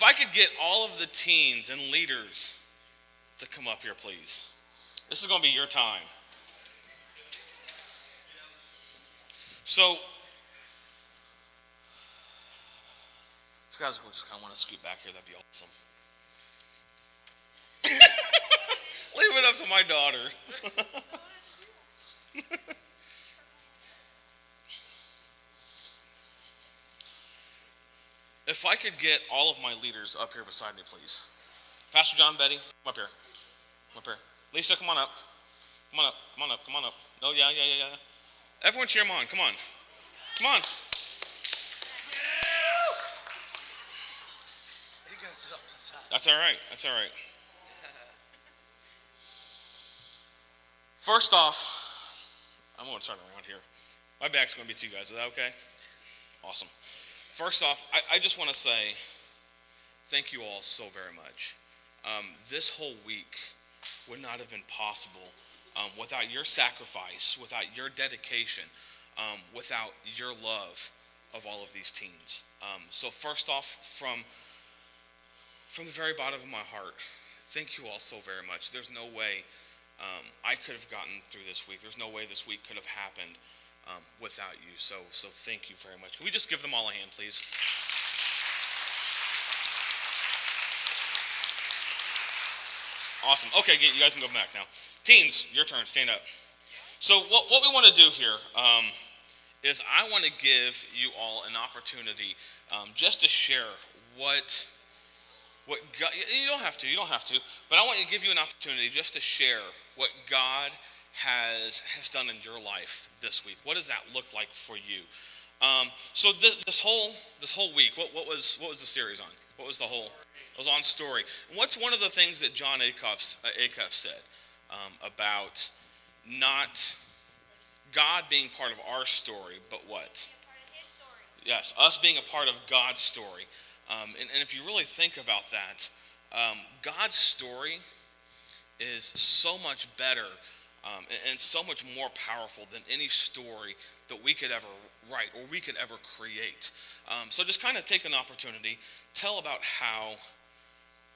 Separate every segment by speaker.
Speaker 1: If I could get all of the teens and leaders to come up here, please. This is going to be your time. So, if you guys just kind of want to scoot back here, that'd be awesome. Leave it up to my daughter. If I could get all of my leaders up here beside me, please. Pastor John, Betty, come up here. Come up here. Lisa, come on up. Come on up. Come on up. Come on up. No, yeah. Everyone cheer him on. Come on. Come on. That's all right. That's all right. First off, I'm going to turn around here. My back's going to be to you guys. Is that okay? Awesome. First off, I just want to say thank you all so very much. This whole week would not have been possible without your sacrifice, without your dedication, without your love of all of these teens. So first off, from the very bottom of my heart, thank you all so very much. There's no way I could have gotten through this week. There's no way this week could have happened without you. So thank you very much. Can we just give them all a hand, please? Awesome. Okay, you guys can go back now. Teens, your turn. Stand up. So what we want to do here is I want to give you all an opportunity just to share what God, you don't have to, but I want to give you an opportunity just to share what God has done in your life this week. What does that look like for you? So this whole week, what was the series on? What was the whole? It was on story. And what's one of the things that John Acuff said about not God being part of our story, but what? Yes, us being a part of God's story. And if you really think about that, God's story is so much better and so much more powerful than any story that we could ever write or we could ever create. So just kind of take an opportunity, tell about how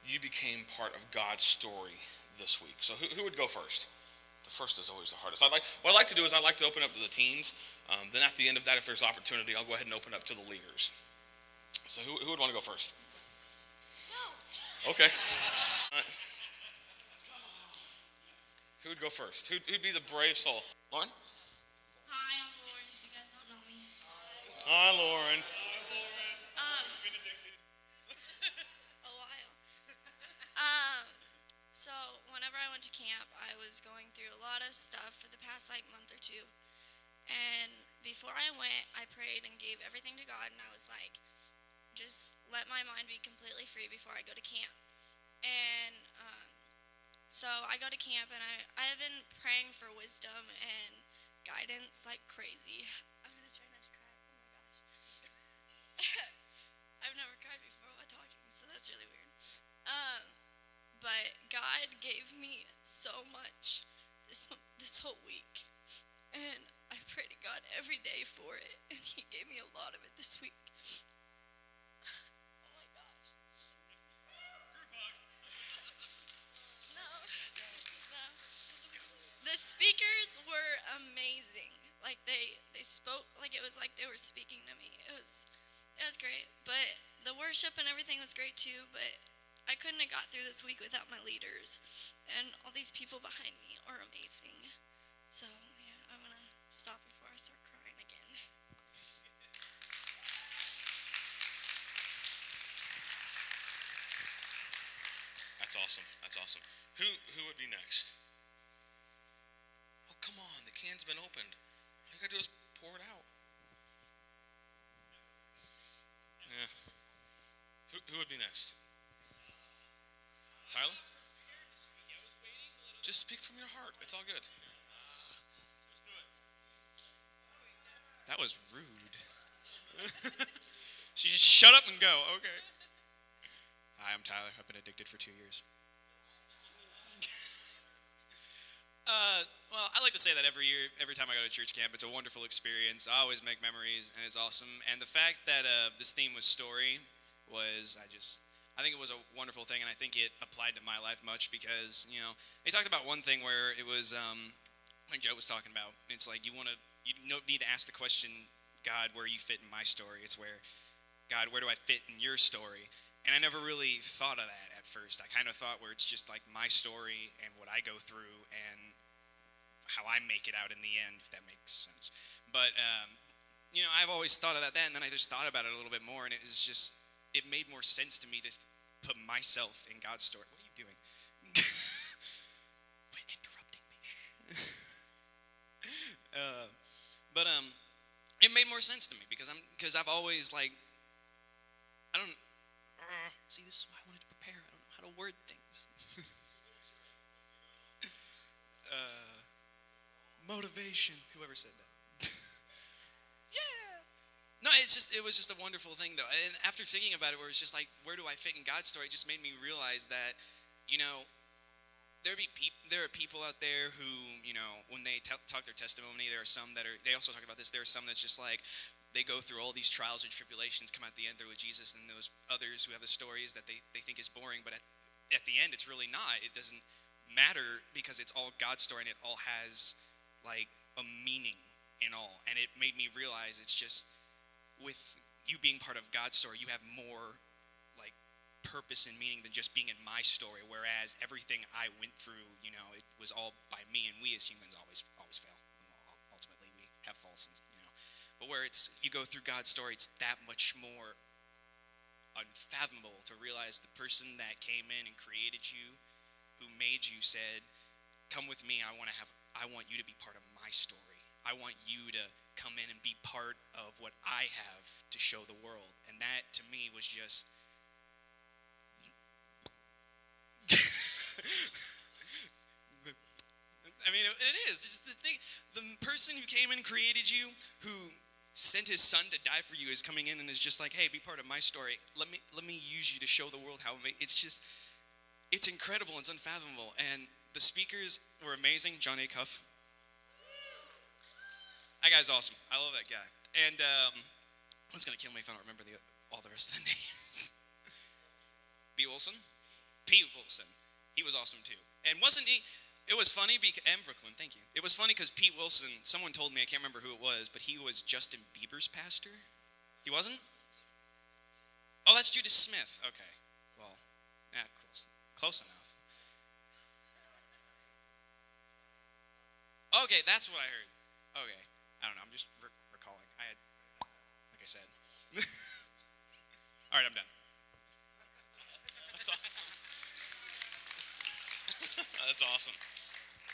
Speaker 1: you became part of God's story this week. So who would go first? The first is always the hardest. What I'd like to do is I'd like to open up to the teens. Then at the end of that, if there's opportunity, I'll go ahead and open up to the leaders. So who would want to go first? No. Okay. Who would go first? Who'd be the brave soul? Lauren?
Speaker 2: Hi, I'm Lauren, if you guys don't know me.
Speaker 1: Hi, Lauren.
Speaker 2: Been addicted. A while. So whenever I went to camp, I was going through a lot of stuff for the past month or two. And before I went, I prayed and gave everything to God, and I was like, just let my mind be completely free before I go to camp. And so I go to camp, and I have been praying for wisdom and guidance like crazy. I'm going to try not to cry. Oh my gosh. I've never cried before while talking, so that's really weird. But God gave me so much this whole week. And I pray to God every day for it, and He gave me a lot of it this week. Oh my gosh. No. The speakers were amazing. Like they spoke like it was like they were speaking to me. It was great. But the worship and everything was great too, but I couldn't have got through this week without my leaders. And all these people behind me are amazing. So yeah, I'm going to stop before I start crying again.
Speaker 1: That's awesome. That's awesome. Who would be next? Oh, come on. The can's been opened. All you got to do is pour it out. Yeah. Who would be next? Tyler? Just speak from your heart. It's all good.
Speaker 3: That was rude. She just shut up and go. Okay. Hi, I'm Tyler. I've been addicted for 2 years. Well, I like to say that every year, every time I go to church camp, it's a wonderful experience. I always make memories, and it's awesome. And the fact that this theme was story was, I think it was a wonderful thing, and I think it applied to my life much because, they talked about one thing where it was, when Joe was talking about, it's like you don't need to ask the question, God, where you fit in my story. It's where, God, where do I fit in your story? And I never really thought of that at first. I kind of thought where it's just like my story and what I go through and how I make it out in the end, if that makes sense. But, I've always thought about that, and then I just thought about it a little bit more, and it made more sense to me to put myself in God's story. What are you doing? Quit interrupting me. But it made more sense to me because I've always see, this is why I wanted to prepare. I don't know how to word things. Motivation. Whoever said that. Yeah. No, it was just a wonderful thing though. And after thinking about it, where it's just like, where do I fit in God's story? It just made me realize that, there are people out there who, when they talk their testimony, there are some they also talk about this, there are some that's just like, they go through all these trials and tribulations, come out the end there with Jesus, and those others who have the stories that they think is boring, but at the end, it's really not. It doesn't matter because it's all God's story, and it all has, a meaning in all. And it made me realize it's just, with you being part of God's story, you have more, purpose and meaning than just being in my story, whereas everything I went through, it was all by me, and we as humans always fail. Ultimately, we have faults, but where you go through God's story, it's that much more unfathomable to realize the person that came in and created you, who made you, said, come with me, I want you to be part of my story. I want you to come in and be part of what I have to show the world. And that, to me, was just... I mean, it is. Just the thing, the person who came in and created you, who sent his son to die for you, is coming in and is just like, hey, be part of my story. Let me use you to show the world how it's incredible. It's unfathomable. And the speakers were amazing. John A. Cuff. That guy's awesome. I love that guy. And it's going to kill me if I don't remember all the rest of the names. B. Wilson? Pete Wilson. He was awesome too. And wasn't he... It was funny, and Brooklyn, thank you. It was funny because Pete Wilson, someone told me, I can't remember who it was, but he was Justin Bieber's pastor. He wasn't? Oh, that's Judas Smith. Okay. Well, yeah, close enough. Okay, that's what I heard. Okay. I don't know, I'm just recalling. Like I said. All right, I'm done. That's awesome. That's awesome.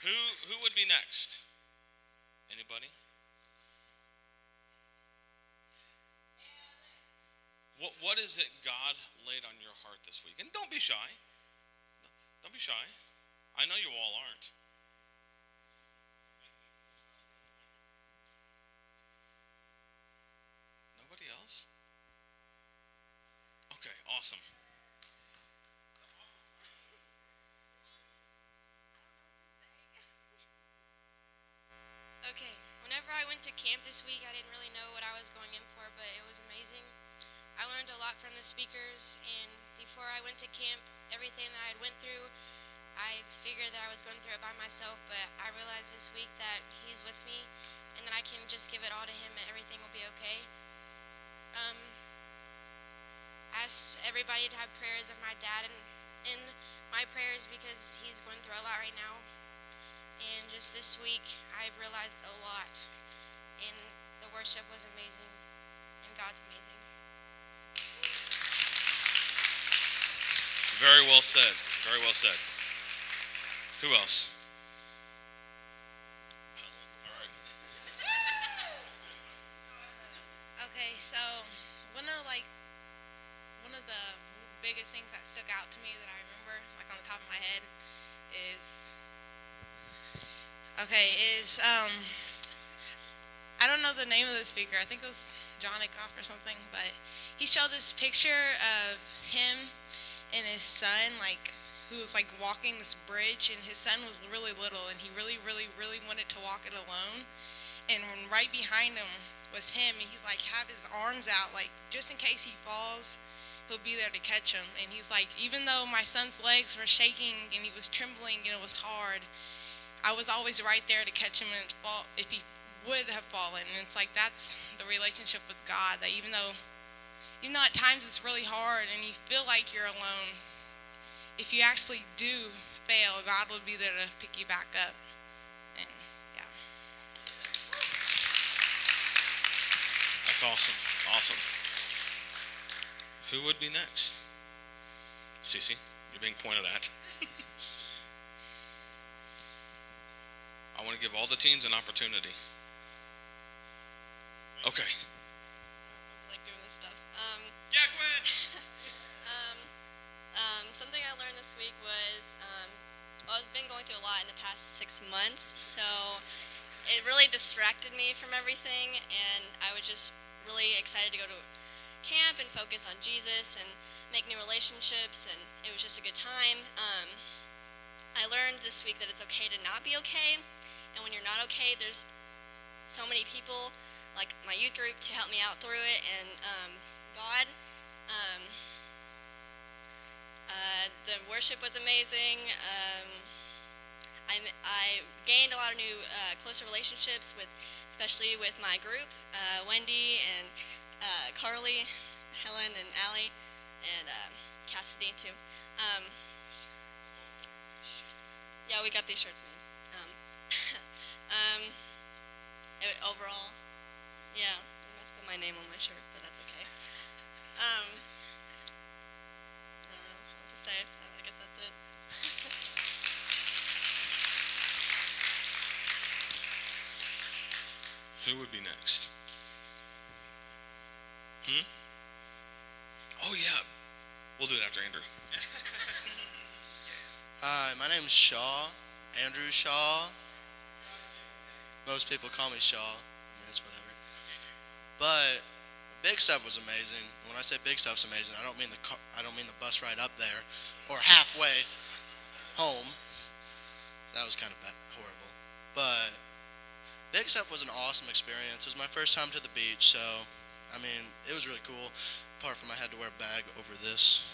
Speaker 3: Who would be next? Anybody? What is it God laid on your heart this week? And don't be shy. Don't be shy. I know you all aren't. Nobody else? Okay, awesome.
Speaker 2: Okay, whenever I went to camp this week, I didn't really know what I was going in for, but it was amazing. I learned a lot from the speakers, and before I went to camp, everything that I went through, I figured that I was going through it by myself, but I realized this week that He's with me, and that I can just give it all to Him, and everything will be okay. Asked everybody to have prayers of my dad in my prayers because he's going through a lot right now. And just this week, I've realized a lot. And the worship was amazing. And God's amazing.
Speaker 1: Very well said. Very well said. Who else? All right.
Speaker 4: Okay, so one of the biggest things that stuck out to me that I remember, on the top of my head, is I don't know the name of the speaker. I think it was John Akoff or something, but he showed this picture of him and his son, who was walking this bridge, and his son was really little, and he really, really, really wanted to walk it alone. And right behind him was him, and he's have his arms out, just in case he falls, he'll be there to catch him. And he's like, even though my son's legs were shaking and he was trembling and it was hard, I was always right there to catch him if he would have fallen. And it's like, that's the relationship with God, that even though at times it's really hard and you feel like you're alone, if you actually do fail, God will be there to pick you back up. And yeah.
Speaker 1: That's awesome. Awesome. Who would be next? Cece, you're being pointed at. I want to give all the teens an opportunity. Okay.
Speaker 5: I like doing this stuff.
Speaker 3: Yeah, go ahead.
Speaker 5: Something I learned this week was I've been going through a lot in the past 6 months, so it really distracted me from everything, and I was just really excited to go to camp and focus on Jesus and make new relationships, and it was just a good time. I learned this week that it's okay to not be okay, and when you're not okay, there's so many people, like my youth group, to help me out through it, and God. The worship was amazing. I gained a lot of new closer relationships especially with my group, Wendy and Carly, Helen and Allie, and Cassidy too. Yeah, we got these shirts made. Overall, yeah, I messed up my name on my shirt, but that's okay. I don't know what to say. I guess that's it.
Speaker 1: Who would be next? Oh, yeah. We'll do it after Andrew.
Speaker 6: Hi, my name is Shaw, Andrew Shaw. Most people call me Shaw. I mean, it's whatever. But Big Stuf was amazing. When I say Big Stuf's amazing, I don't mean the bus ride up there or halfway home. That was kind of horrible. But Big Stuf was an awesome experience. It was my first time to the beach, so I mean, it was really cool. Apart from I had to wear a bag over this,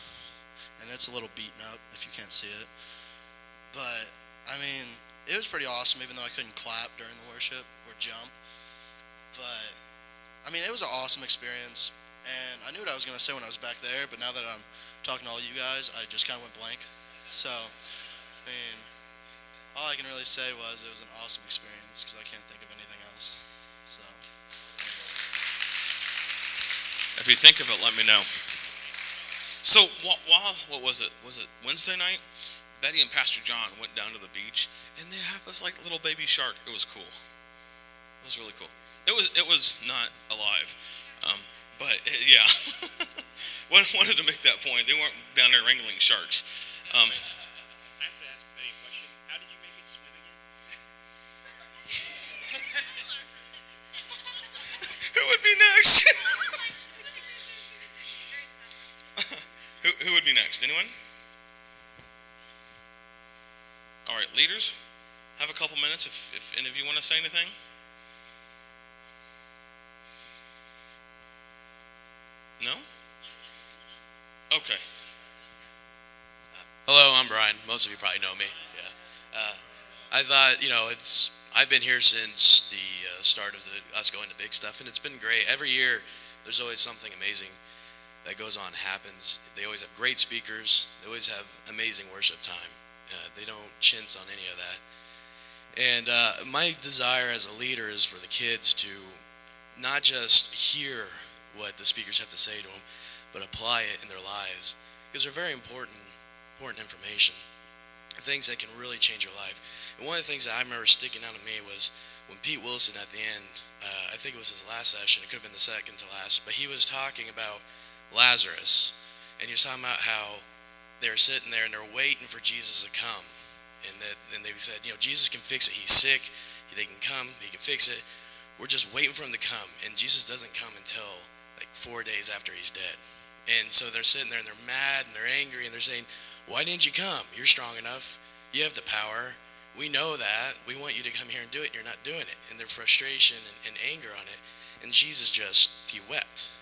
Speaker 6: and it's a little beaten up if you can't see it. But I mean, it was pretty awesome, even though I couldn't clap during the worship or jump. But I mean, it was an awesome experience, and I knew what I was going to say when I was back there, but now that I'm talking to all you guys, I just kind of went blank. So, I mean, all I can really say was it was an awesome experience, because I can't think of anything else. So,
Speaker 1: If you think of it, let me know. So, what was it? Was it Wednesday night? Betty and Pastor John went down to the beach, and they have this like little baby shark. It was cool. It was really cool. It was not alive, but yeah. Wanted to make that point. They weren't down there wrangling sharks.
Speaker 3: I have to ask Betty a question. How did you make it swim again?
Speaker 1: Who would be next? Who would be next? Anyone? All right, leaders, have a couple minutes if any of you want to say anything. No? Okay.
Speaker 7: Hello, I'm Brian. Most of you probably know me. Yeah. I thought, I've been here since the start of us going to Big Stuf, and it's been great. Every year, there's always something amazing that goes on, happens. They always have great speakers. They always have amazing worship time. They don't chintz on any of that. And my desire as a leader is for the kids to not just hear what the speakers have to say to them, but apply it in their lives, because they're very important information, things that can really change your life. And one of the things that I remember sticking out to me was when Pete Wilson at the end, I think it was his last session, it could have been the second to last, but he was talking about Lazarus, and he was talking about how they were sitting there and they're waiting for Jesus to come, and they said, Jesus can fix it. He's sick, they can come, he can fix it. We're just waiting for him to come, and Jesus doesn't come until like 4 days after he's dead. And so they're sitting there and they're mad and they're angry and they're saying, why didn't you come? You're strong enough. You have the power. We know that. We want you to come here and do it, and you're not doing it. And their frustration and anger on it. And Jesus he wept.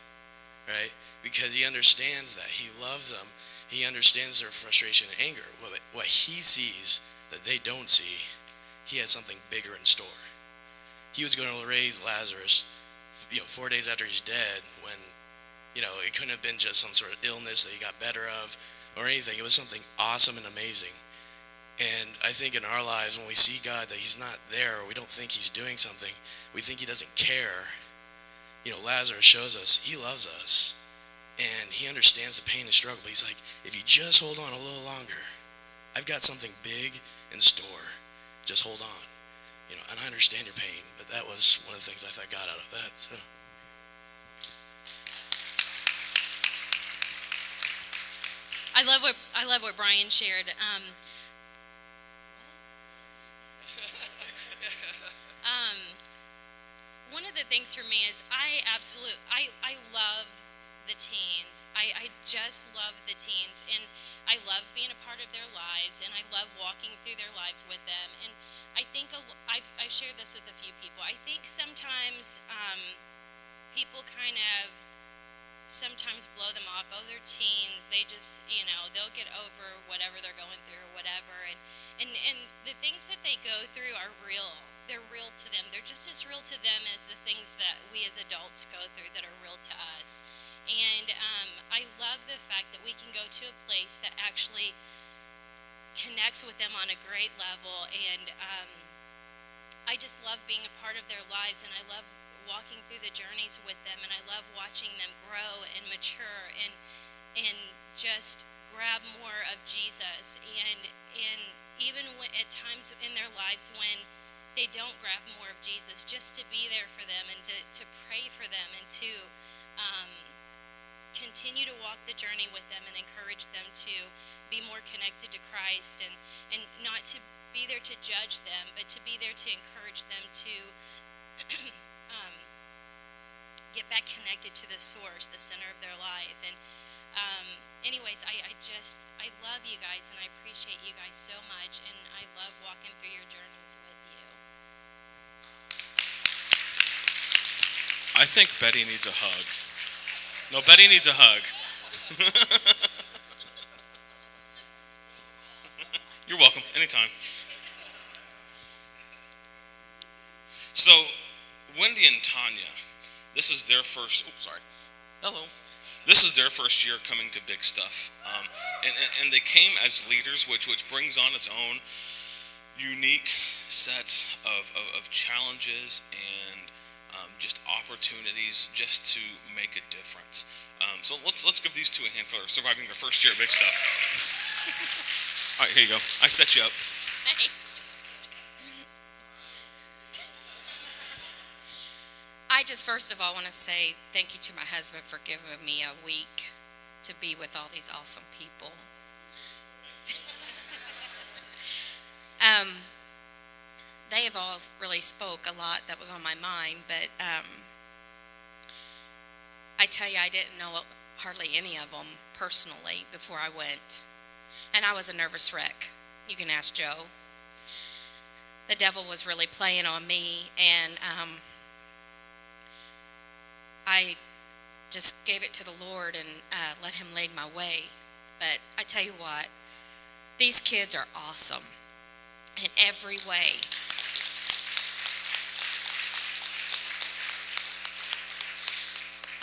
Speaker 7: right? Because he understands that. He loves them. He understands their frustration and anger. What he sees that they don't see, he has something bigger in store. He was going to raise Lazarus, 4 days after he's dead, when, it couldn't have been just some sort of illness that he got better of or anything. It was something awesome and amazing. And I think in our lives, when we see God that he's not there, or we don't think he's doing something, we think he doesn't care. Lazarus shows us he loves us, and he understands the pain and struggle. But he's like, if you just hold on a little longer, I've got something big in store. Just hold on. And I understand your pain, but that was one of the things I thought got out of that. So.
Speaker 8: I love what Brian shared. One of the things for me is I love the teens. I just love the teens, and I love being a part of their lives, and I love walking through their lives with them. And I think I've shared this with a few people. I think sometimes people kind of sometimes blow them off. Oh, they're teens. They just, they'll get over whatever they're going through or whatever. And the things that they go through are real. They're real to them. They're just as real to them as the things that we as adults go through that are real to us. And I love the fact that we can go to a place that actually connects with them on a great level. And I just love being a part of their lives, and I love walking through the journeys with them, and I love watching them grow and mature and just grab more of Jesus. And even at times in their lives when they don't grab more of Jesus, just to be there for them and to pray for them and to continue to walk the journey with them and encourage them to be more connected to Christ, and not to be there to judge them, but to be there to encourage them to get back connected to the source, the center of their life. And anyways, I love you guys, and I appreciate you guys so much, and I love walking through your journeys with you.
Speaker 1: I think Betty needs a hug. No, Betty needs a hug. You're welcome, anytime. So, Wendy and Tanya, this is their first, hello. This is their first year coming to Big Stuf. And they came as leaders, which brings on its own unique set of challenges and just opportunities just to make a difference. So let's give these two a hand for surviving their first year at Big Stuf. All right, here you go. I set you up.
Speaker 9: Thanks. I just first of all want to say thank you to my husband for giving me a week to be with all these awesome people. They have all really spoke a lot that was on my mind, but I tell you, I didn't know hardly any of them personally before I went, and I was a nervous wreck. You can ask Joe. The devil was really playing on me, and I just gave it to the Lord and let him lead my way. But I tell you what, these kids are awesome in every way.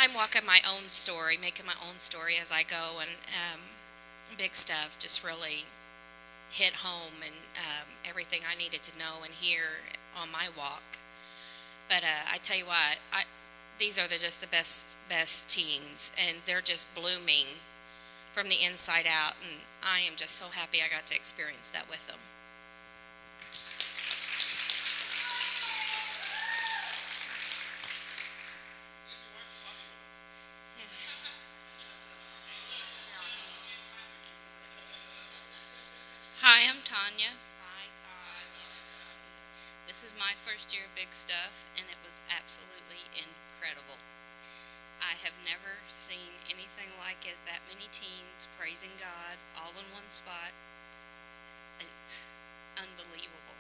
Speaker 9: I'm walking my own story, making my own story as I go, and Big Stuf just really hit home, and everything I needed to know and hear on my walk. But I tell you what, these are just the best teens, and they're just blooming from the inside out, and I am just so happy I got to experience that with them.
Speaker 10: Hi, I'm Tanya. This is my first year of Big Stuf, and it was absolutely incredible. I have never seen anything like it. That many teens praising God all in one spot. It's unbelievable.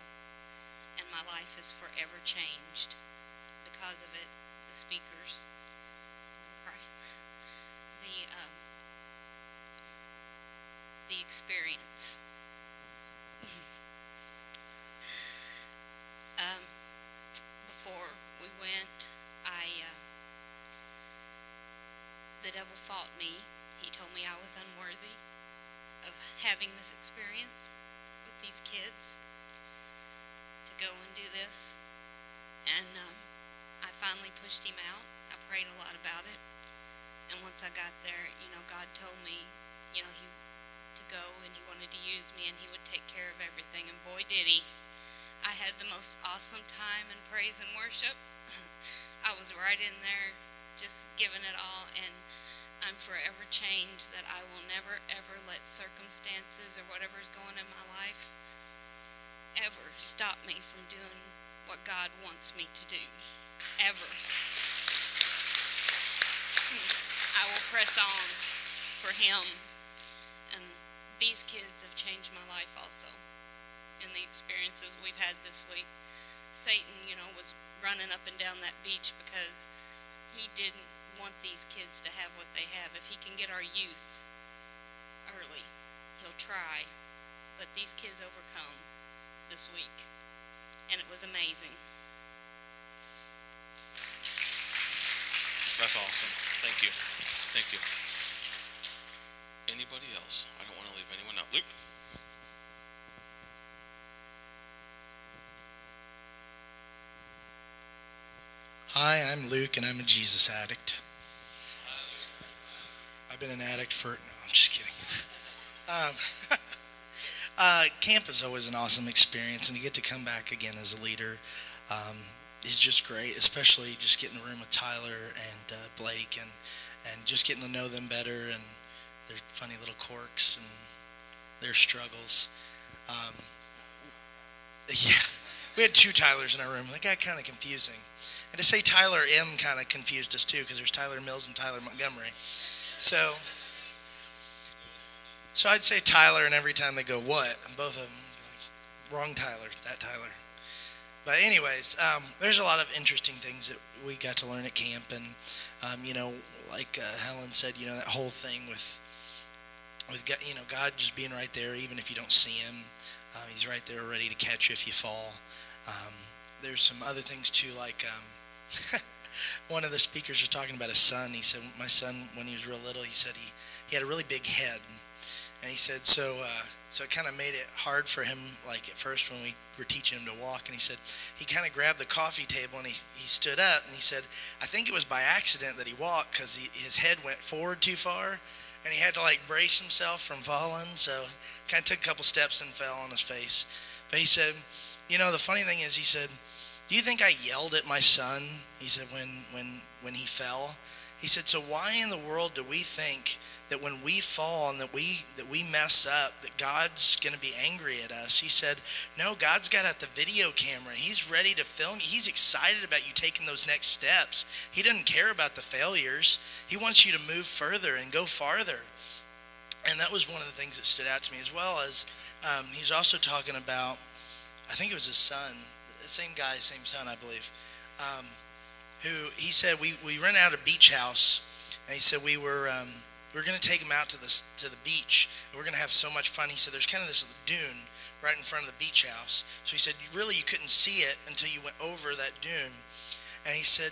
Speaker 10: And my life is forever changed because of it. The speakers. Pray. the experience. Before we went, the devil fought me. He told me I was unworthy of having this experience with these kids, to go and do this. And I finally pushed him out. I prayed a lot about it. And once I got there, God told me, to go, and he wanted to use me, and he would take care of everything. And boy, did he. I had the most awesome time in praise and worship. I was right in there just giving it all, and I'm forever changed that I will never, ever let circumstances or whatever's going in my life ever stop me from doing what God wants me to do. Ever. I will press on for him. And these kids have changed my life also in the experiences we've had this week. Satan, was running up and down that beach because he didn't want these kids to have what they have. If he can get our youth early, he'll try. But these kids overcome this week, and it was amazing.
Speaker 1: That's awesome. Thank you. Thank you. Anybody else? I don't want to leave anyone out. Luke?
Speaker 11: Hi, I'm Luke, and I'm a Jesus addict. I've been an addict for... No, I'm just kidding. Camp is always an awesome experience, and to get to come back again as a leader is just great, especially just getting in a room with Tyler and Blake, and just getting to know them better, and their funny little quirks and their struggles. Yeah, we had two Tylers in our room. That got kind of confusing. And to say Tyler M kind of confused us too, because there's Tyler Mills and Tyler Montgomery. So I'd say Tyler, and every time they go, what? And both of them, like, wrong Tyler, that Tyler. But anyways, there's a lot of interesting things that we got to learn at camp. And, like Helen said, that whole thing with God just being right there, even if you don't see him. He's right there ready to catch you if you fall. There's some other things too, like one of the speakers was talking about his son. He said, my son, when he was real little, he said he had a really big head. And he said, so it kind of made it hard for him, like at first when we were teaching him to walk. And he said, he kind of grabbed the coffee table and he stood up. And he said, I think it was by accident that he walked, because his head went forward too far. And he had to like brace himself from falling. So kind of took a couple steps and fell on his face. But he said, the funny thing is, he said, do you think I yelled at my son? He said, when he fell. He said, so why in the world do we think that when we fall and that we mess up, that God's going to be angry at us? He said, no, God's got out the video camera. He's ready to film you. He's excited about you taking those next steps. He doesn't care about the failures. He wants you to move further and go farther. And that was one of the things that stood out to me, as well as he's also talking about, I think it was his son, the same guy, same son, I believe, who he said we rented out a beach house, and he said we were going to take him out to the beach, and we're going to have so much fun. He said there's kind of this dune right in front of the beach house. So he said really you couldn't see it until you went over that dune. And he said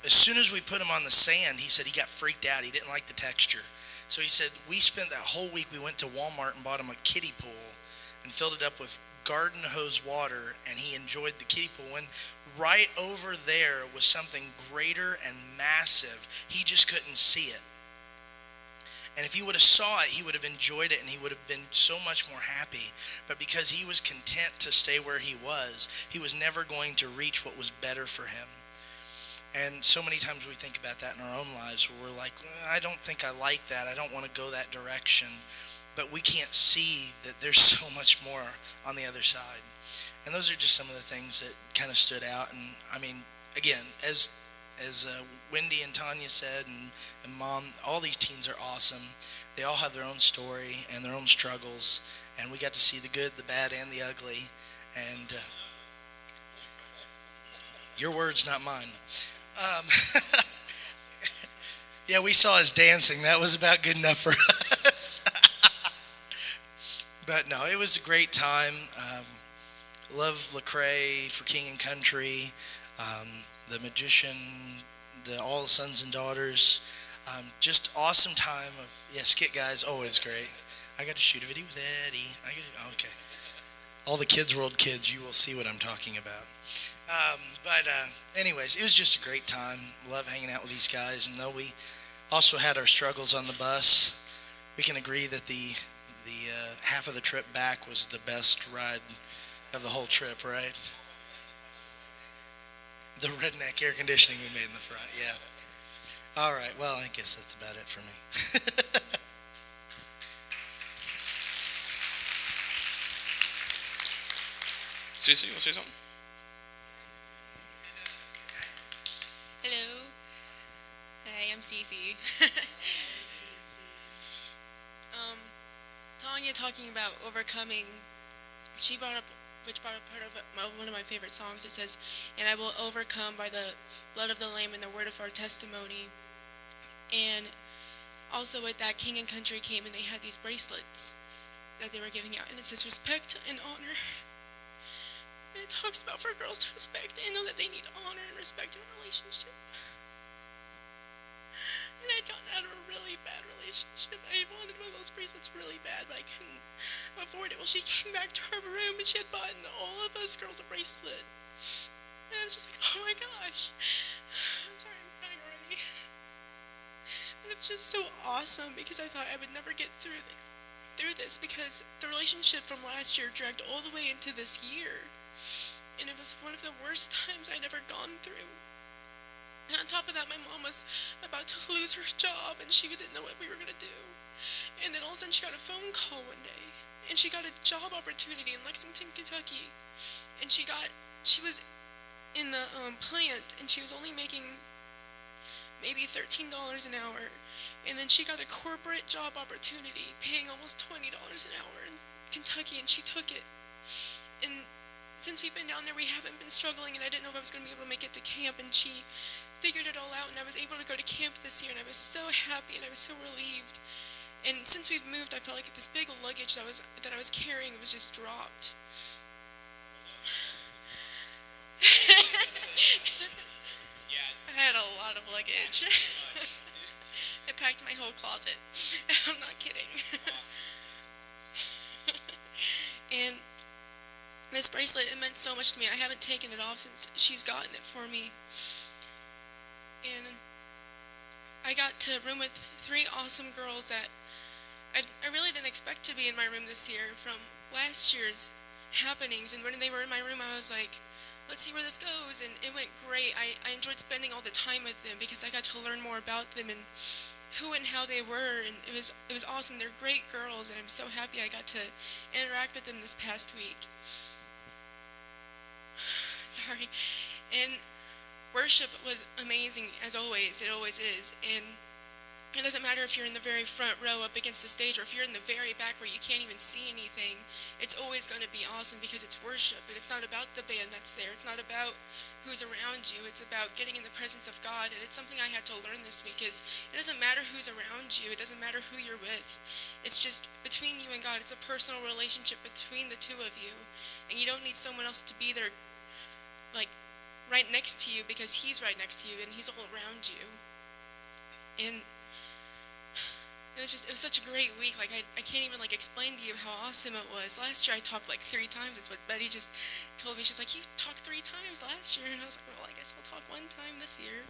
Speaker 11: as soon as we put him on the sand, he said he got freaked out. He didn't like the texture. So he said we spent that whole week, we went to Walmart and bought him a kiddie pool and filled it up with garden hose water, and he enjoyed the kiddie pool. When right over there was something greater and massive, he just couldn't see it. And if he would have saw it, he would have enjoyed it, and he would have been so much more happy. But because he was content to stay where he was never going to reach what was better for him. And so many times we think about that in our own lives, where we're like, I don't think I like that. I don't want to go that direction. But we can't see that there's so much more on the other side. And those are just some of the things that kind of stood out. And I mean, again, as Wendy and Tanya said, and Mom, all these teens are awesome. They all have their own story and their own struggles. And we got to see the good, the bad, and the ugly. And your words, not mine. Yeah, we saw us dancing. That was about good enough for us. But no, it was a great time. Love Lecrae for King and Country, the Magician, the All the Sons and Daughters. Just awesome time of, yeah, Skit Guys, always great. I got to shoot a video with Eddie. Okay. All the Kids World kids, you will see what I'm talking about. But anyways, it was just a great time. Love hanging out with these guys. And though we also had our struggles on the bus, we can agree that the half of the trip back was the best ride of the whole trip, right? The redneck air conditioning we made in the front, yeah. All right, well, I guess that's about it for me.
Speaker 1: Cece, you want to say something?
Speaker 12: Hello. Hi, I'm Cece. Tanya talking about overcoming, she brought up part of one of my favorite songs. It says, "And I will overcome by the blood of the Lamb and the word of our testimony." And also with that, King and Country came and they had these bracelets that they were giving out. And it says, "Respect and honor." And it talks about for girls to respect and know that they need honor and respect in a relationship. And I'd gotten out of a really bad relationship. I wanted one of those bracelets really bad, but I couldn't afford it. Well, she came back to her room and she had bought all of us girls a bracelet. And I was just like, oh my gosh. I'm sorry, I'm crying already. And it was just so awesome because I thought I would never get through this because the relationship from last year dragged all the way into this year. And it was one of the worst times I'd ever gone through. And on top of that, my mom was about to lose her job, and she didn't know what we were going to do. And then all of a sudden, she got a phone call one day, and she got a job opportunity in Lexington, Kentucky. And she was in the plant, and she was only making maybe $13 an hour. And then she got a corporate job opportunity, paying almost $20 an hour in Kentucky, and she took it. And since we've been down there, we haven't been struggling, and I didn't know if I was going to be able to make it to camp, and she figured it all out, and I was able to go to camp this year, and I was so happy, and I was so relieved. And since we've moved, I felt like this big luggage that I was carrying was just dropped. I had a lot of luggage. I packed my whole closet. I'm not kidding. And this bracelet, it meant so much to me. I haven't taken it off since she's gotten it for me. And I got to room with 3 awesome girls that I really didn't expect to be in my room this year from last year's happenings. And when they were in my room, I was like, let's see where this goes. And it went great. I enjoyed spending all the time with them because I got to learn more about them and who and how they were. And it was awesome. They're great girls, and I'm so happy I got to interact with them this past week. Sorry. And worship was amazing, as always. It always is. And it doesn't matter if you're in the very front row up against the stage or if you're in the very back where you can't even see anything. It's always going to be awesome because it's worship. And it's not about the band that's there. It's not about who's around you. It's about getting in the presence of God. And it's something I had to learn this week is it doesn't matter who's around you. It doesn't matter who you're with. It's just between you and God. It's a personal relationship between the two of you. And you don't need someone else to be there like right next to you because he's right next to you and he's all around you. And it was such a great week. Like I can't even explain to you how awesome it was. Last year I talked 3 times. That's what Betty just told me. She's like, you talked 3 times last year. And I was like, well, I guess I'll talk 1 time this year.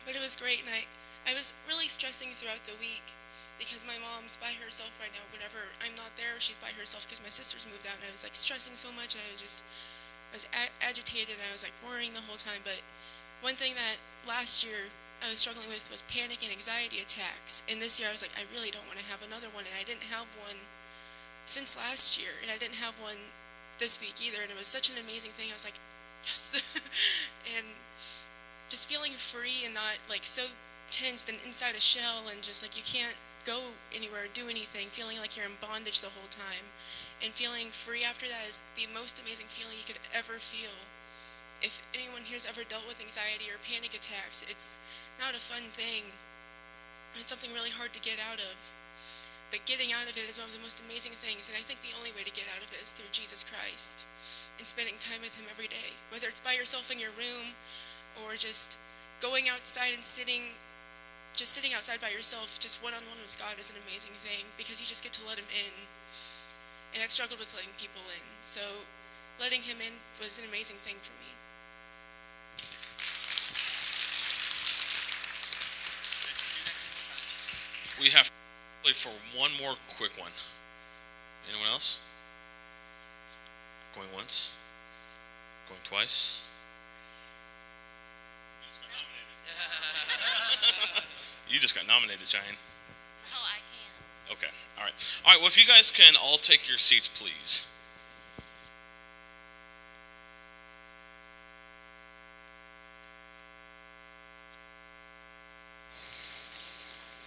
Speaker 12: But it was great. And I was really stressing throughout the week because my mom's by herself right now. Whenever I'm not there, she's by herself because my sister's moved out. And I was stressing so much, and I was agitated, and I was worrying the whole time. But one thing that last year I was struggling with was panic and anxiety attacks. And this year I was like, I really don't want to have another one. And I didn't have one since last year, and I didn't have one this week either. And it was such an amazing thing. I was like, yes. And just feeling free and not so tensed and inside a shell and just you can't go anywhere or do anything, feeling like you're in bondage the whole time. And feeling free after that is the most amazing feeling you could ever feel. If anyone here's ever dealt with anxiety or panic attacks, it's not a fun thing. It's something really hard to get out of. but getting out of it is one of the most amazing things, and I think the only way to get out of it is through Jesus Christ and spending time with him every day, whether it's by yourself in your room or just going outside and sitting outside by yourself, just one-on-one with God is an amazing thing because you just get to let him in. And I've struggled with letting people in, so letting him in was an amazing thing for me.
Speaker 1: We have for one more quick one. Anyone else? Going once? Going twice? You just got nominated, Cheyenne.
Speaker 8: Oh, I can.
Speaker 1: Okay, all right. All right, well, if you guys can all take your seats, please.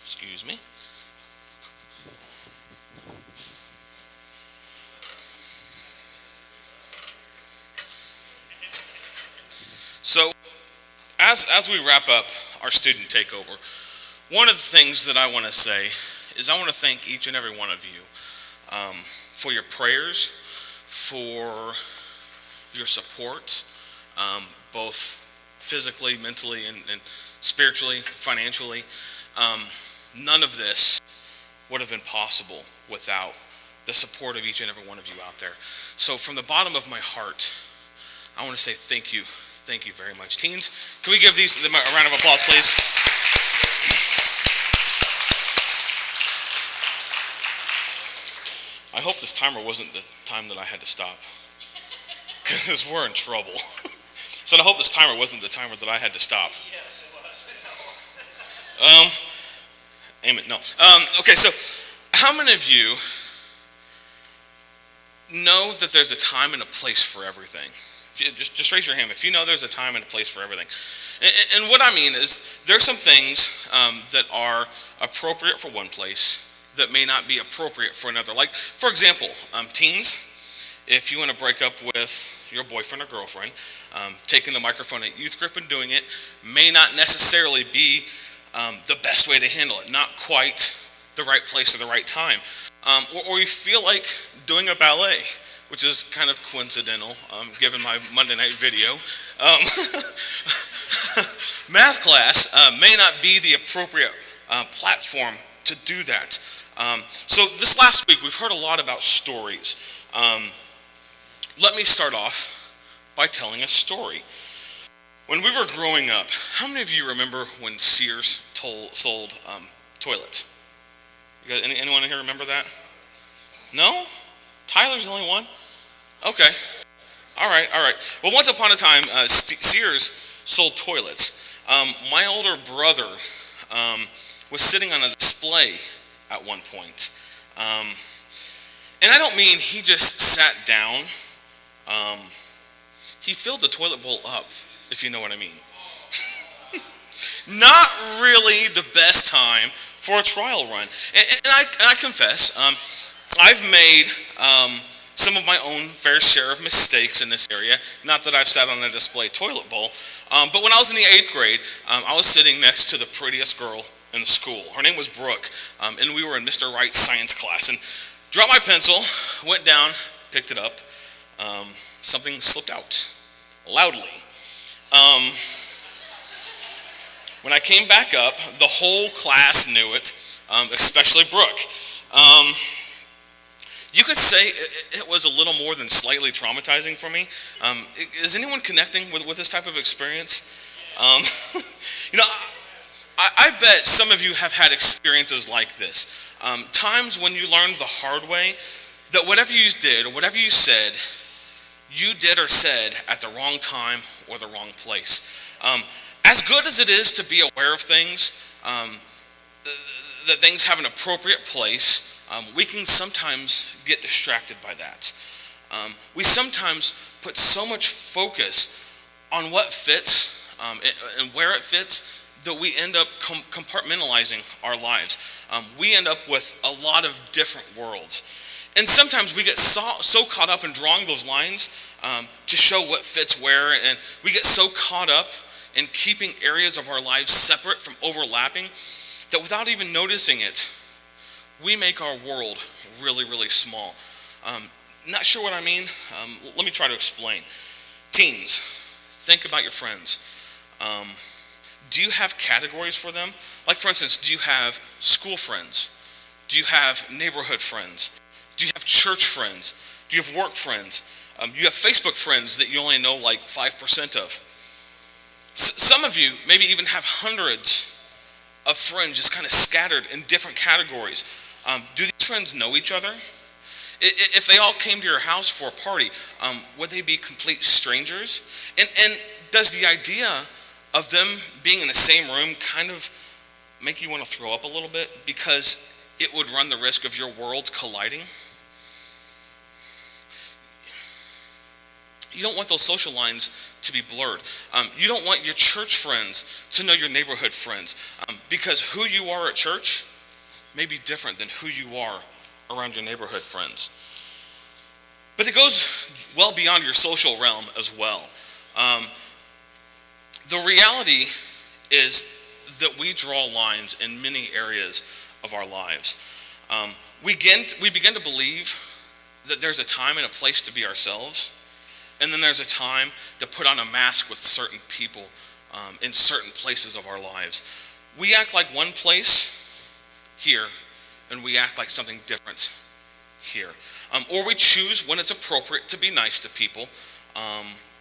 Speaker 1: Excuse me. So, as we wrap up our student takeover, one of the things that I want to say is I want to thank each and every one of you for your prayers, for your support, both physically, mentally, and spiritually, financially. None of this would have been possible without the support of each and every one of you out there. So from the bottom of my heart, I want to say thank you. Thank you very much. Teens, can we give these a round of applause, please? I hope this timer wasn't the time that I had to stop, because we're in trouble. So I hope this timer wasn't the timer that I had to stop. Amen. No. Okay, so how many of you know that there's a time and a place for everything? If you, just raise your hand if you know there's a time and a place for everything. And what I mean is there's some things that are appropriate for one place that may not be appropriate for another. Like, for example, teens, if you want to break up with your boyfriend or girlfriend, taking the microphone at youth group and doing it may not necessarily be the best way to handle it. Not quite the right place or the right time. Or you feel like doing a ballet, which is kind of coincidental, given my Monday night video. Math class may not be the appropriate platform to do that. So this last week, we've heard a lot about stories. Let me start off by telling a story. When we were growing up, how many of you remember when Sears sold toilets? You guys, anyone here remember that? No? Tyler's the only one? Okay. All right. Well, once upon a time, Sears sold toilets. My older brother was sitting on a display at one point. And I don't mean he just sat down. He filled the toilet bowl up, if you know what I mean. Not really the best time for a trial run. And I confess, I've made some of my own fair share of mistakes in this area. Not that I've sat on a display toilet bowl, but when I was in the 8th grade, I was sitting next to the prettiest girl in the school. Her name was Brooke, and we were in Mr. Wright's science class. And dropped my pencil, went down, picked it up. Something slipped out loudly. When I came back up, the whole class knew it, especially Brooke. You could say it was a little more than slightly traumatizing for me. Is anyone connecting with this type of experience? I bet some of you have had experiences like this. Times when you learned the hard way that whatever you did or whatever you said, you did or said at the wrong time or the wrong place. As good as it is to be aware of things, that things have an appropriate place, we can sometimes get distracted by that. We sometimes put so much focus on what fits and where it fits that we end up compartmentalizing our lives. We end up with a lot of different worlds. And sometimes we get so caught up in drawing those lines to show what fits where, and we get so caught up in keeping areas of our lives separate from overlapping that without even noticing it, we make our world really, really small. Not sure what I mean. Let me try to explain. Teens, think about your friends. Do you have categories for them? Like, for instance, do you have school friends? Do you have neighborhood friends? Do you have church friends? Do you have work friends? You have Facebook friends that you only know like 5% of. Some of you maybe even have hundreds of friends just kind of scattered in different categories. Do these friends know each other? If they all came to your house for a party, would they be complete strangers? And does the idea of them being in the same room kind of make you want to throw up a little bit because it would run the risk of your worlds colliding? You don't want those social lines to be blurred. You don't want your church friends to know your neighborhood friends, because who you are at church may be different than who you are around your neighborhood friends. But it goes well beyond your social realm as well. The reality is that we draw lines in many areas of our lives. We begin to believe that there's a time and a place to be ourselves, and then there's a time to put on a mask with certain people in certain places of our lives. We act like one place here, and we act like something different here. Or we choose when it's appropriate to be nice to people,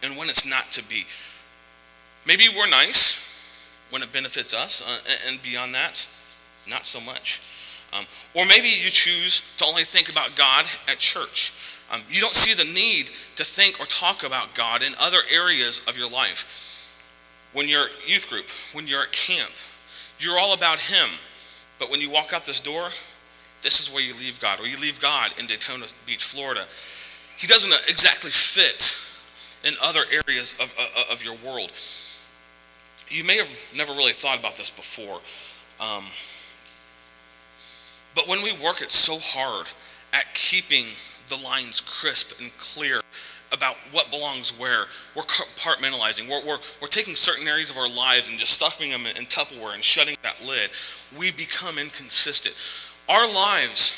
Speaker 1: and when it's not to be. Maybe we're nice when it benefits us, and beyond that, not so much. Or maybe you choose to only think about God at church. You don't see the need to think or talk about God in other areas of your life. When you're at youth group, when you're at camp, you're all about Him. But when you walk out this door, this is where you leave God, or you leave God in Daytona Beach, Florida. He doesn't exactly fit in other areas of your world. You may have never really thought about this before, but when we work it so hard at keeping the lines crisp and clear about what belongs where, we're compartmentalizing, we're taking certain areas of our lives and just stuffing them in Tupperware and shutting that lid, we become inconsistent. Our lives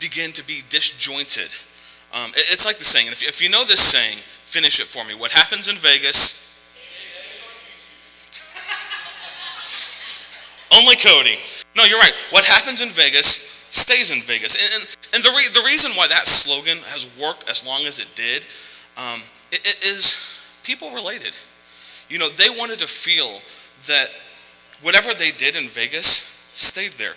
Speaker 1: begin to be disjointed. It's like the saying, and if you know this saying, finish it for me. What happens in Vegas, only Cody. No, you're right. What happens in Vegas stays in Vegas. And the reason why that slogan has worked as long as it did, it is people related. You know, they wanted to feel that whatever they did in Vegas stayed there.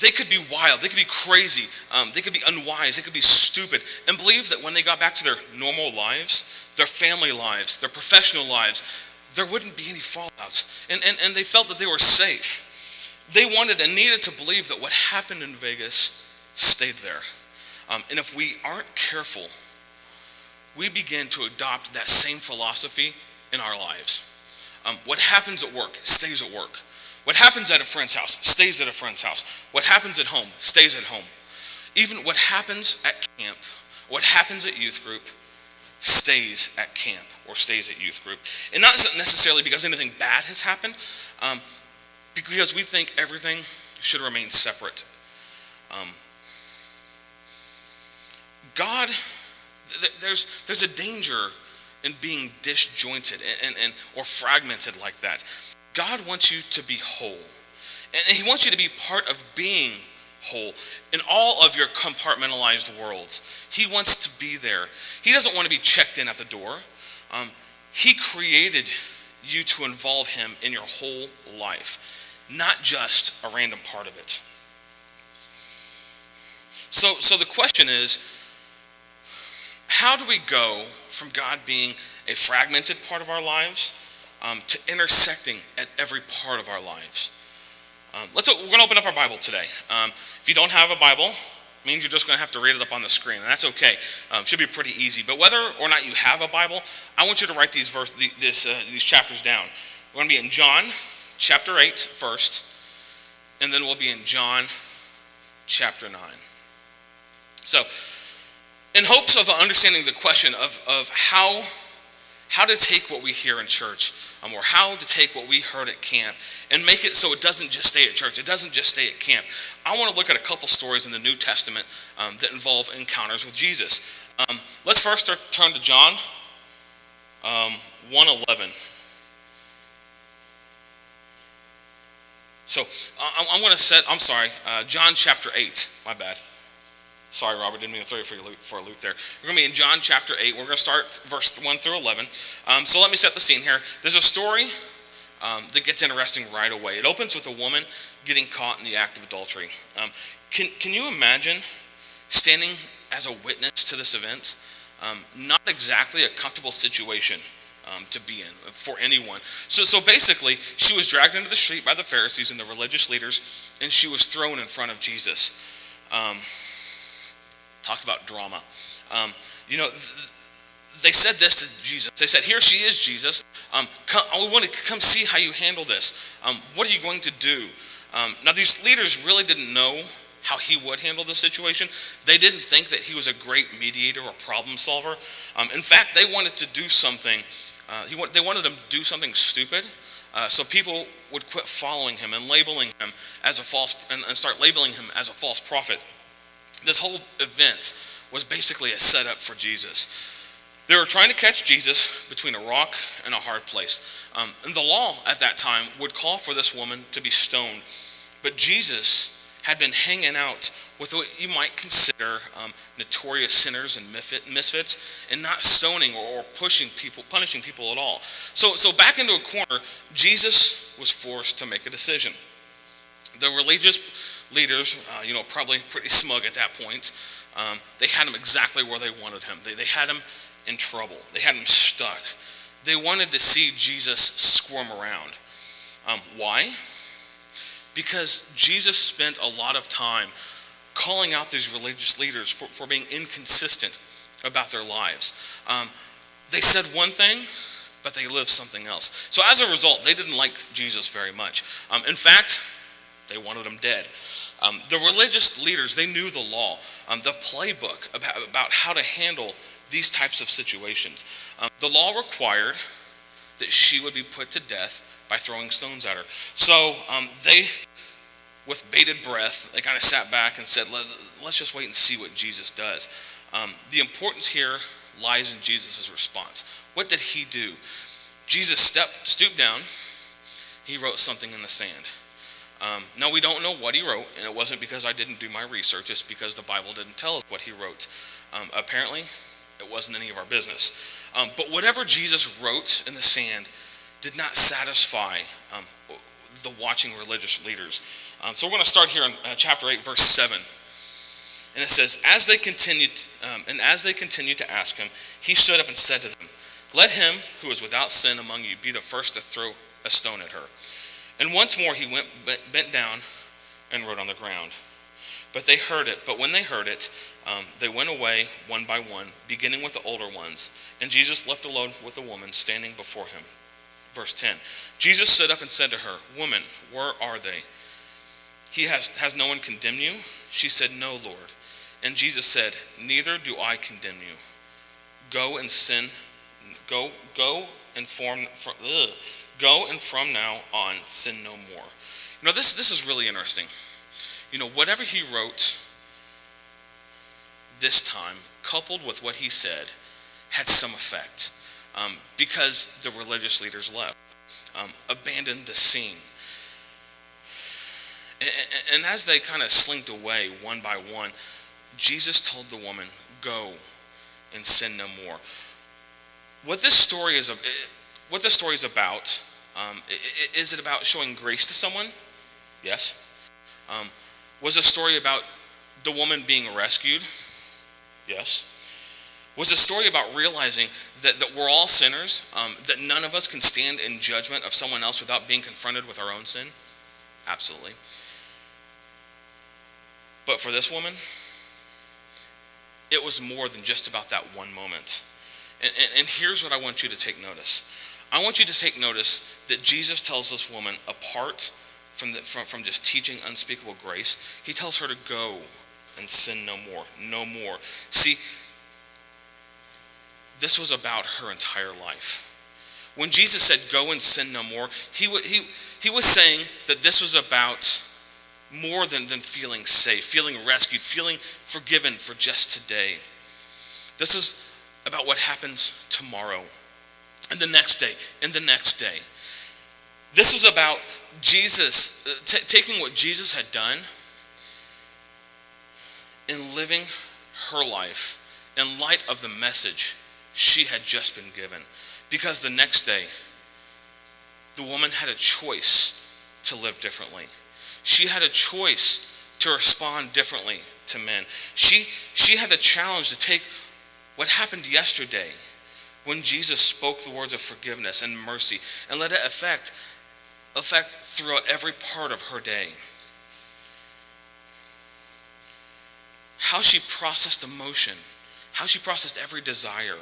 Speaker 1: They could be wild, they could be crazy, they could be unwise, they could be stupid, and believe that when they got back to their normal lives, their family lives, their professional lives, there wouldn't be any fallouts. And they felt that they were safe. They wanted and needed to believe that what happened in Vegas stayed there. And if we aren't careful, we begin to adopt that same philosophy in our lives. What happens at work stays at work. What happens at a friend's house stays at a friend's house. What happens at home stays at home. Even what happens at camp, what happens at youth group, stays at camp or stays at youth group. And not necessarily because anything bad has happened, because we think everything should remain separate. God, there's a danger in being disjointed and or fragmented like that. God wants you to be whole. And He wants you to be part of being whole in all of your compartmentalized worlds. He wants to be there. He doesn't want to be checked in at the door. He created you to involve Him in your whole life, not just a random part of it. So the question is, how do we go from God being a fragmented part of our lives to intersecting at every part of our lives? We're going to open up our Bible today. If you don't have a Bible, it means you're just going to have to read it up on the screen, and that's okay. Should be pretty easy. But whether or not you have a Bible, I want you to write these chapters down. We're going to be in John chapter 8 first, and then we'll be in John chapter 9. So, in hopes of understanding the question of how to take what we hear in church or how to take what we heard at camp and make it so it doesn't just stay at church, it doesn't just stay at camp. I want to look at a couple stories in the New Testament that involve encounters with Jesus. Let's first turn to John 1:11. So I'm going to John chapter 8, my bad. Sorry, Robert, didn't mean to throw you for a loop there. We're going to be in John chapter 8. We're going to start verse 1 through 11. So let me set the scene here. There's a story that gets interesting right away. It opens with a woman getting caught in the act of adultery. Can you imagine standing as a witness to this event? Not exactly a comfortable situation to be in for anyone. So basically, she was dragged into the street by the Pharisees and the religious leaders, and she was thrown in front of Jesus. Talk about drama. They said this to Jesus. They said, "Here she is, Jesus. We want to come see how you handle this. What are you going to do?" Now, these leaders really didn't know how he would handle the situation. They didn't think that he was a great mediator or problem solver. In fact, they wanted to do something. They wanted him to do something stupid, so people would quit following him and labeling him as a false and start labeling him as a false prophet. This whole event was basically a setup for Jesus. They were trying to catch Jesus between a rock and a hard place. And the law at that time would call for this woman to be stoned. But Jesus had been hanging out with what you might consider notorious sinners and misfits, and not stoning or punishing people at all. So back into a corner, Jesus was forced to make a decision. The religious leaders, probably pretty smug at that point, they had him exactly where they wanted him. They had him in trouble. They had him stuck. They wanted to see Jesus squirm around. Why? Because Jesus spent a lot of time calling out these religious leaders for being inconsistent about their lives. They said one thing, but they lived something else. So as a result, they didn't like Jesus very much. In fact, they wanted him dead. The religious leaders, they knew the law, the playbook about how to handle these types of situations. The law required that she would be put to death by throwing stones at her. So they, with bated breath, they kind of sat back and said, let's just wait and see what Jesus does. The importance here lies in Jesus' response. What did he do? Jesus stooped down. He wrote something in the sand. Now, we don't know what he wrote, and it wasn't because I didn't do my research. It's because the Bible didn't tell us what he wrote. Apparently, it wasn't any of our business. But whatever Jesus wrote in the sand did not satisfy the watching religious leaders. So we're going to start here in chapter 8, verse 7. And it says, as they continued to ask him, he stood up and said to them, "Let him who is without sin among you be the first to throw a stone at her." And once more he bent down and wrote on the ground. But when they heard it, they went away one by one, beginning with the older ones. And Jesus left alone with the woman standing before him. Verse 10. Jesus stood up and said to her, "Woman, where are they? Has no one condemned you?" She said, "No, Lord." And Jesus said, "Neither do I condemn you. Go and from now on sin no more." This is really interesting. Whatever he wrote this time, coupled with what he said, had some effect, because the religious leaders left, abandoned the scene. And as they kind of slinked away one by one, Jesus told the woman, "Go and sin no more." What this story is about, is it about showing grace to someone? Yes. Was the story about the woman being rescued? Yes. Was the story about realizing that we're all sinners, that none of us can stand in judgment of someone else without being confronted with our own sin? Absolutely. But for this woman, it was more than just about that one moment. And here's what I want you to take notice. I want you to take notice that Jesus tells this woman, apart from just teaching unspeakable grace, he tells her to go and sin no more. No more. See, this was about her entire life. When Jesus said, "Go and sin no more," he was saying that this was about more than feeling safe, feeling rescued, feeling forgiven for just today. This is about what happens tomorrow, and the next day, and the next day. This was about Jesus, taking what Jesus had done and living her life in light of the message she had just been given. Because the next day, the woman had a choice to live differently. She had a choice to respond differently to men. She had the challenge to take what happened yesterday when Jesus spoke the words of forgiveness and mercy and let it affect throughout every part of her day. How she processed emotion, how she processed every desire.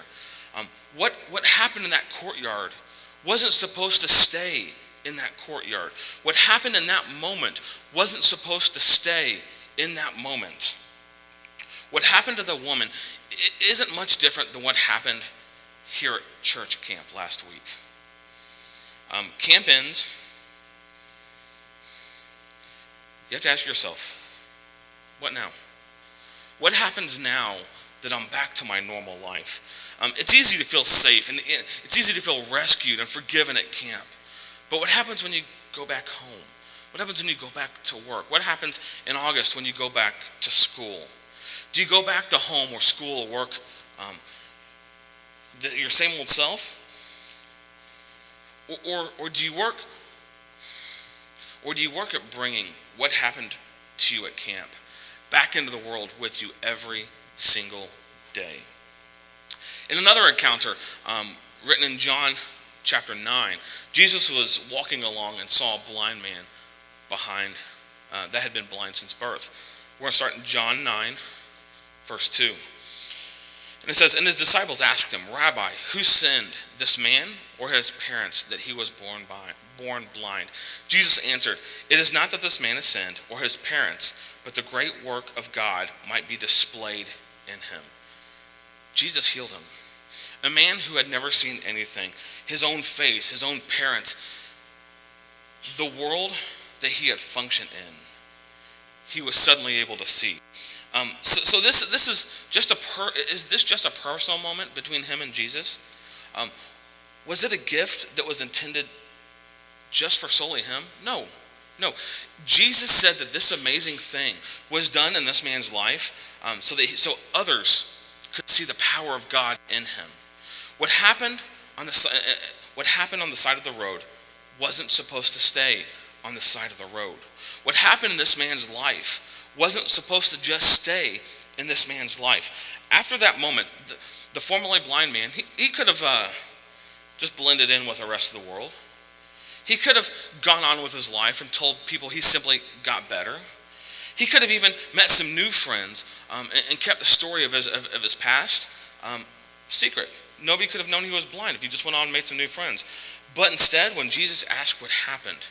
Speaker 1: What happened in that courtyard wasn't supposed to stay in that courtyard. What happened in that moment wasn't supposed to stay in that moment. What happened to the woman, it isn't much different than what happened here at church camp last week. Camp ends. You have to ask yourself, what now? What happens now that I'm back to my normal life? It's easy to feel safe, and it's easy to feel rescued and forgiven at camp. But what happens when you go back home? What happens when you go back to work? What happens in August when you go back to school? Do you go back to home or school or work your same old self? Or do you work? Or do you work at bringing what happened to you at camp back into the world with you every single day? In another encounter, written in John chapter 9, Jesus was walking along and saw a blind man behind that had been blind since birth. We're going to start in John 9, verse 2. And it says, "And his disciples asked him, 'Rabbi, who sinned, this man or his parents, that he was born blind?' Jesus answered, 'It is not that this man has sinned or his parents, but the great work of God might be displayed in him.'" Jesus healed him. A man who had never seen anything, his own face, his own parents, the world that he had functioned in, he was suddenly able to see. So this is this just a personal moment between him and Jesus? Was it a gift that was intended just for solely him? No. Jesus said that this amazing thing was done in this man's life so others could see the power of God in him. What happened on the side of the road wasn't supposed to stay on the side of the road. What happened in this man's life wasn't supposed to just stay in this man's life. After that moment, the formerly blind man, he could have just blended in with the rest of the world. He could have gone on with his life and told people he simply got better. He could have even met some new friends and kept the story of his past secret. Nobody could have known he was blind if he just went on and made some new friends. But instead, when Jesus asked what happened,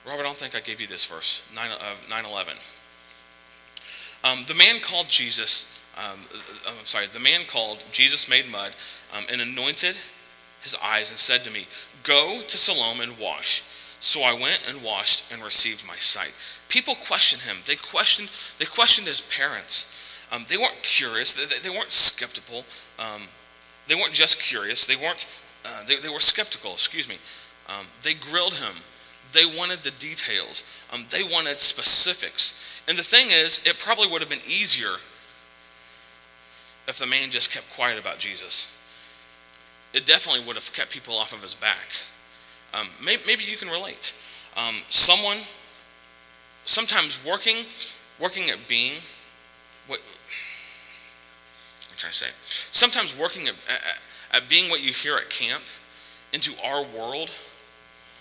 Speaker 1: Robert, I don't think I gave you this verse, 9:11. The man called Jesus made mud and anointed his eyes and said to me, "Go to Siloam and wash." So I went and washed and received my sight. People questioned him. They questioned his parents. They weren't curious. They weren't skeptical. They weren't just curious. They were skeptical. They grilled him. They wanted the details. They wanted specifics. And the thing is, it probably would have been easier if the man just kept quiet about Jesus. It definitely would have kept people off of his back. Maybe you can relate. Sometimes working at being what I'm trying to say. Sometimes working at being what you hear at camp into our world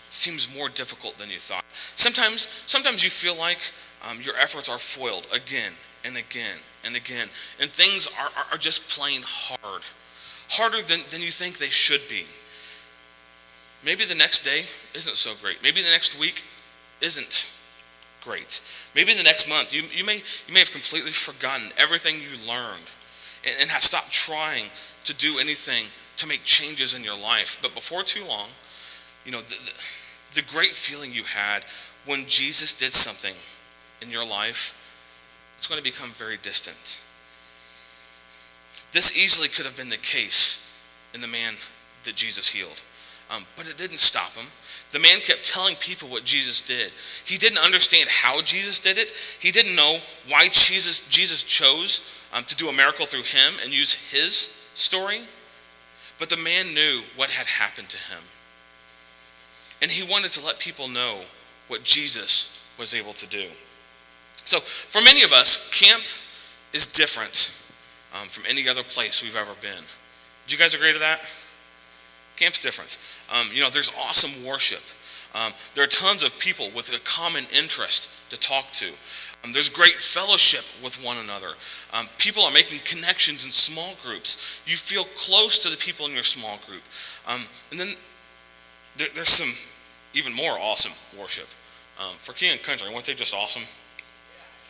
Speaker 1: seems more difficult than you thought. Sometimes you feel like your efforts are foiled again and again and again, and things are just plain hard. Harder than you think they should be. Maybe the next day isn't so great. Maybe the next week isn't great. Maybe the next month you may have completely forgotten everything you learned and have stopped trying to do anything to make changes in your life. But before too long, the great feeling you had when Jesus did something in your life, it's going to become very distant. This easily could have been the case in the man that Jesus healed. But it didn't stop him. The man kept telling people what Jesus did. He didn't understand how Jesus did it. He didn't know why Jesus chose to do a miracle through him and use his story. But the man knew what had happened to him. And he wanted to let people know what Jesus was able to do. So for many of us, camp is different from any other place we've ever been. Do you guys agree to that? Camp's different. There's awesome worship. There are tons of people with a common interest to talk to. There's great fellowship with one another. People are making connections in small groups. You feel close to the people in your small group. And then there's some even more awesome worship. For King and Country, weren't they just awesome?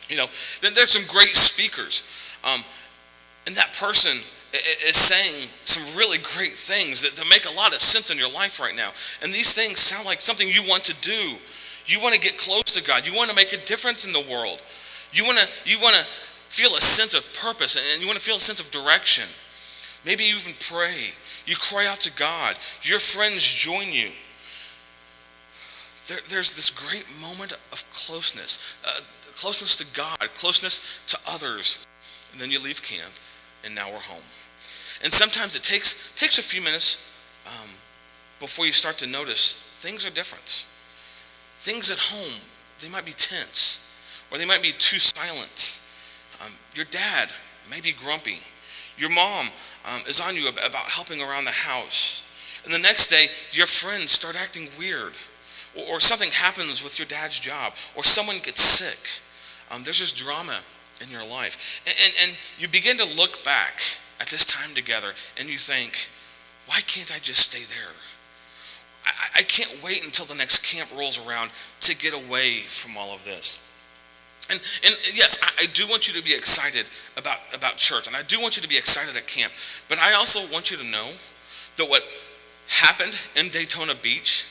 Speaker 1: Then there's some great speakers. And that person is saying some really great things that make a lot of sense in your life right now. And these things sound like something you want to do. You want to get close to God. You want to make a difference in the world. You want to feel a sense of purpose, and you want to feel a sense of direction. Maybe you even pray. You cry out to God. Your friends join you. There's this great moment of closeness. Closeness to God, closeness to others. And then you leave camp, and now we're home. And sometimes it takes a few minutes before you start to notice things are different. Things at home, they might be tense, or they might be too silent. Your dad may be grumpy. Your mom is on you about helping around the house. And the next day, your friends start acting weird. Or something happens with your dad's job. Or someone gets sick. There's just drama in your life. And you begin to look back at this time together and you think, why can't I just stay there? I can't wait until the next camp rolls around to get away from all of this. And yes, I do want you to be excited about church, and I do want you to be excited at camp, but I also want you to know that what happened in Daytona Beach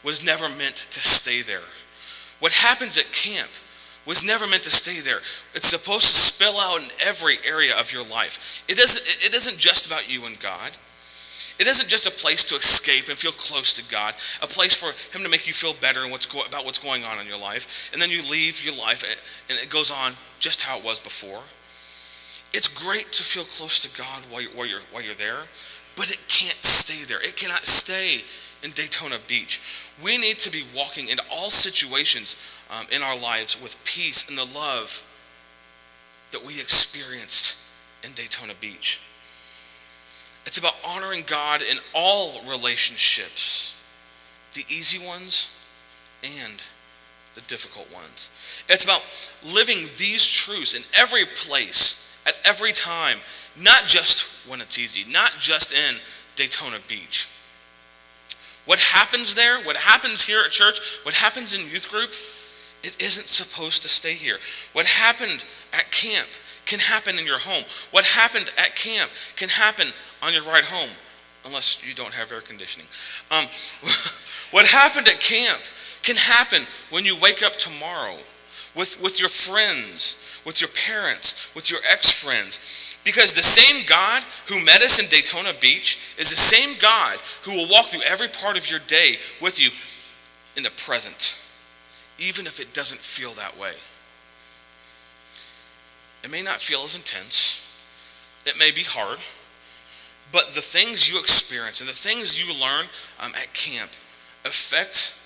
Speaker 1: was never meant to stay there. What happens at camp was never meant to stay there. It's supposed to spill out in every area of your life. It isn't just about you and God. It isn't just a place to escape and feel close to God, a place for him to make you feel better about what's going on in your life, and then you leave your life and it goes on just how it was before. It's great to feel close to God while you're there, but it can't stay there. It cannot stay in Daytona Beach. We need to be walking into all situations in our lives with peace and the love that we experienced in Daytona Beach. It's about honoring God in all relationships, the easy ones and the difficult ones. It's about living these truths in every place, at every time, not just when it's easy, not just in Daytona Beach. What happens there, what happens here at church, what happens in youth group, it isn't supposed to stay here. What happened at camp can happen in your home. What happened at camp can happen on your ride home, unless you don't have air conditioning. What happened at camp can happen when you wake up tomorrow with your friends, with your parents, with your ex-friends. Because the same God who met us in Daytona Beach is the same God who will walk through every part of your day with you in the present, even if it doesn't feel that way. It may not feel as intense. It may be hard. But the things you experience and the things you learn at camp affect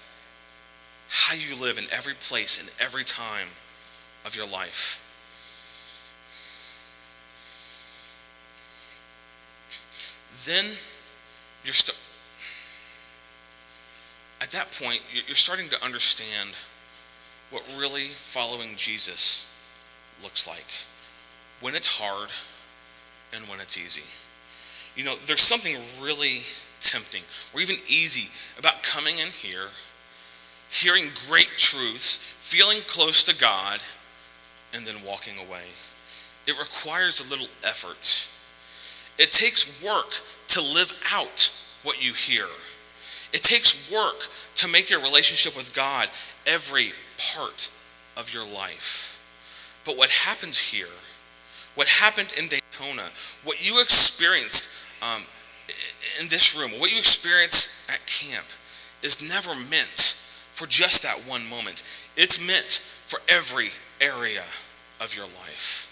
Speaker 1: how you live in every place and every time of your life. Then at that point, you're starting to understand what really following Jesus looks like. When it's hard and when it's easy. There's something really tempting or even easy about coming in here, hearing great truths, feeling close to God, and then walking away. It requires a little effort. It takes work to live out what you hear. It takes work to make your relationship with God every part of your life. But what happens here, what happened in Daytona, what you experienced in this room, what you experience at camp, is never meant for just that one moment. It's meant for every area of your life.